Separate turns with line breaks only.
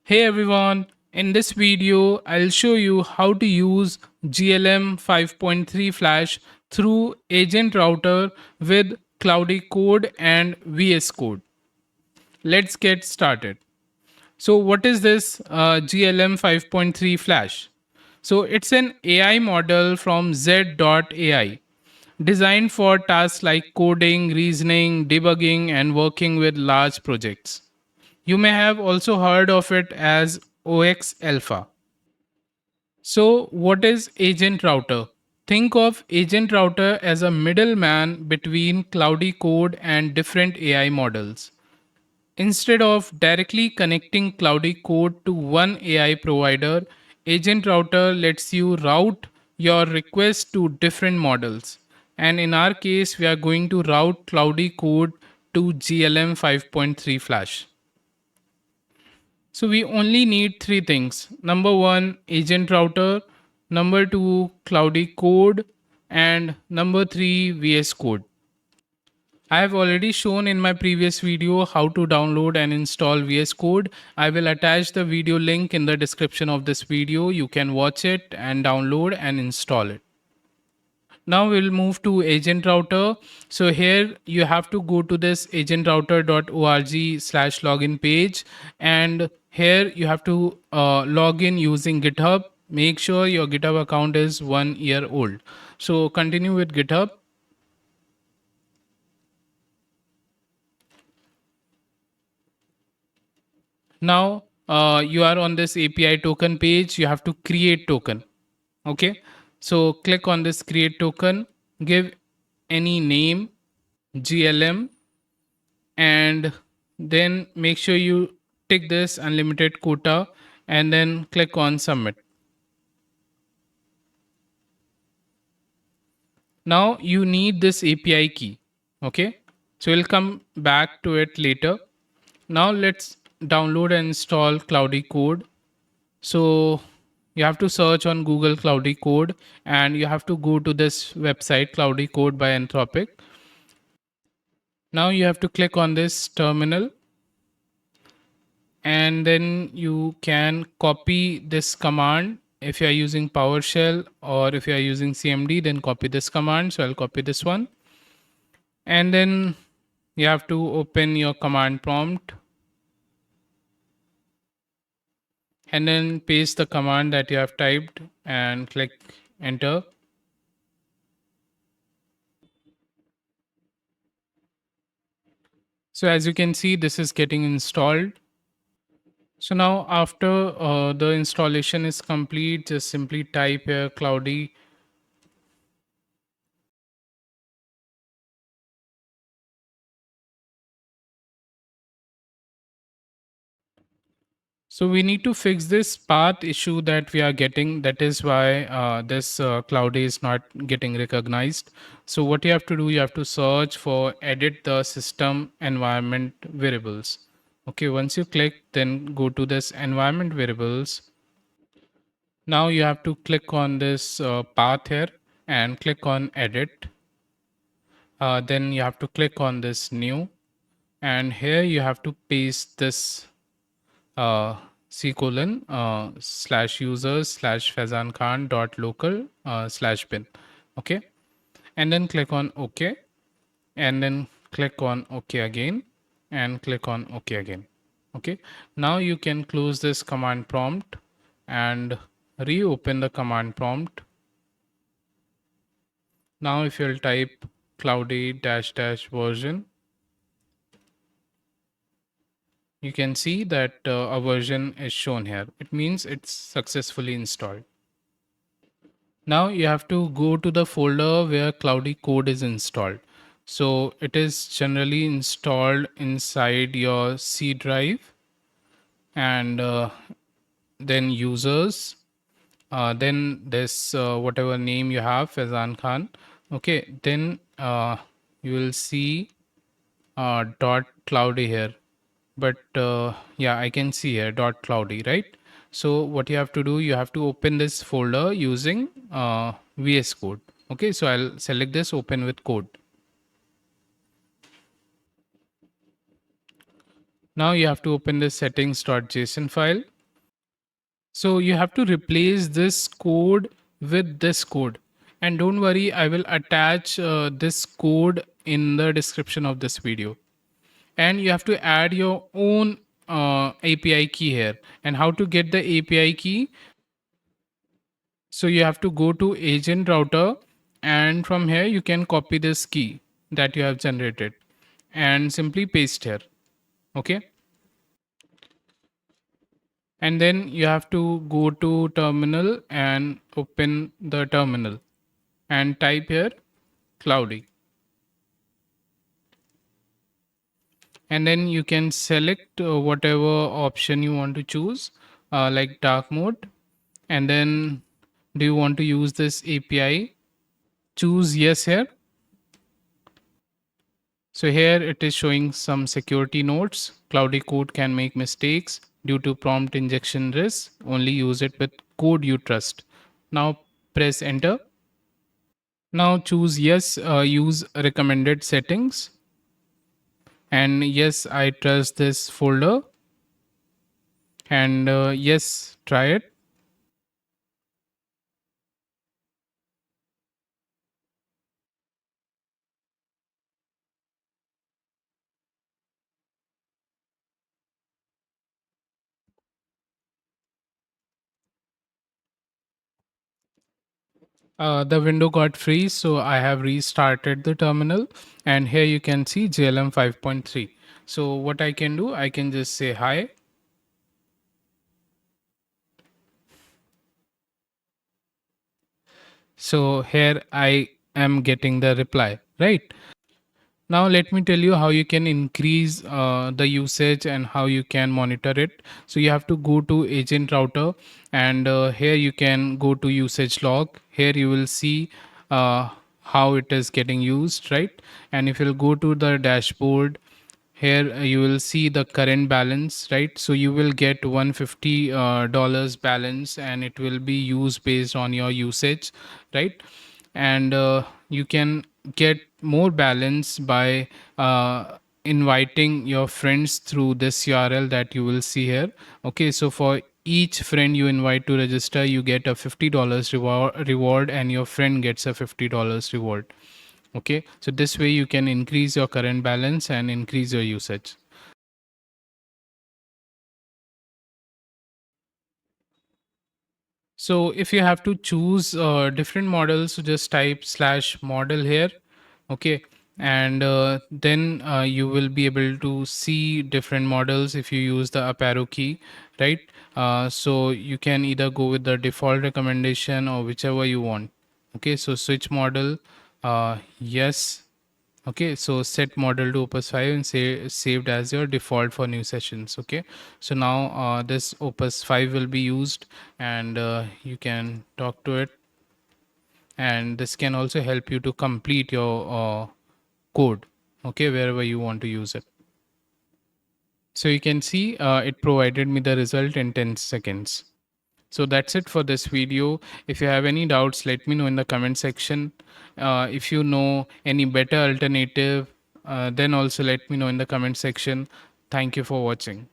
Hey everyone, in this video I'll show you how to use GLM 5.3 Flash through AgentRouter with Cloudy Code and VS Code. Let's get started. So what is this GLM 5.3 Flash? So it's an AI model from Z.ai designed for tasks like coding, reasoning, debugging and working with large projects. You may have also heard of it as OX Alpha. So, what is Agent Router? Think of Agent Router as a middleman between Cloudy Code and different AI models. Instead of directly connecting Cloudy Code to one AI provider, Agent Router lets you route your request to different models. And in our case, we are going to route Cloudy Code to GLM 5.3 Flash. So we only need three things. Number one, agent router. Number two, cloudy code. And number three, VS Code. I have already shown in my previous video how to download and install VS Code. I will attach the video link in the description of this video. You can watch it and download and install it. Now we'll move to agent router. So here you have to go to this agentrouter.org/login page, and here you have to log in using GitHub. Make sure your GitHub account is 1 year old. So continue with GitHub. Now you are on this API token page. You have to create token. Okay. So click on this create token. Give any name, GLM, and then make sure you tick this unlimited quota and then click on submit. Now you need this API key. Okay, so we'll come back to it later. Now let's download and install Cloudy Code. So you have to search on Google Cloudy Code and you have to go to this website Cloudy Code by Anthropic. Now you have to click on this terminal, and then you can copy this command. If you are using PowerShell or if you are using CMD, then copy this command. So I'll copy this one, and then you have to open your command prompt and then paste the command that you have typed and click enter. So as you can see, this is getting installed. So now after the installation is complete, just simply type here cloudy. So we need to fix this path issue that we are getting. That is why this cloudy is not getting recognized. So what you have to do, you have to search for edit the system environment variables. Okay, once you click, then go to this environment variables. Now you have to click on this path here and click on edit. Then you have to click on this new, and here you have to paste this C colon slash users slash Faizan Khan dot local slash bin. Okay. And then click on OK. And then click on OK again. And click on OK again. Okay. Now you can close this command prompt and reopen the command prompt. Now if you'll type cloudy dash dash version, you can see that a version is shown here. It means it's successfully installed. Now you have to go to the folder where Cloudy Code is installed. So it is generally installed inside your C drive, and then users, then this whatever name you have, Faizan Khan. Okay, then you will see dot cloudy here, but yeah, I can see here dot cloudy, right? So what you have to do, you have to open this folder using VS Code. Okay, so I'll select this, open with code. Now you have to open this settings.json file. So you have to replace this code with this code. And don't worry, I will attach this code in the description of this video. And you have to add your own API key here. And how to get the API key? So you have to go to agent router, and from here you can copy this key that you have generated and simply paste here. Okay. And then you have to go to terminal and open the terminal and type here cloudy, and then you can select whatever option you want to choose, like dark mode. And then do you want to use this API? Choose yes here. So here it is showing some security notes. Cloudy Code can make mistakes due to prompt injection risk. Only use it with code you trust. Now press enter. Now choose yes, use recommended settings, and yes, I trust this folder, and yes, try it. The window got freeze, so I have restarted the terminal, and here you can see GLM 5.3. So what I can do, I can just say hi. So here I am getting the reply, right? Now let me tell you how you can increase the usage and how you can monitor it. So you have to go to agent router, and here you can go to usage log. Here you will see how it is getting used, right? And if you'll go to the dashboard, here you will see the current balance, right? So you will get $150 dollars balance, and it will be used based on your usage, right? And you can get more balance by inviting your friends through this URL that you will see here. Okay, so for each friend you invite to register, you get a $50 reward, and your friend gets a $50 reward. Okay, so this way you can increase your current balance and increase your usage. So if you have to choose different models, so just type slash model here. Okay, and then you will be able to see different models if you use the up arrow key, right? So you can either go with the default recommendation or whichever you want. Okay, so switch model, yes. Okay, so set model to opus 5 and say saved as your default for new sessions. Okay, so now this opus 5 will be used, and you can talk to it, and this can also help you to complete your code, okay, wherever you want to use it. So you can see it provided me the result in 10 seconds. So that's it for this video. If you have any doubts, let me know in the comment section. If you know any better alternative, then also let me know in the comment section. Thank you for watching.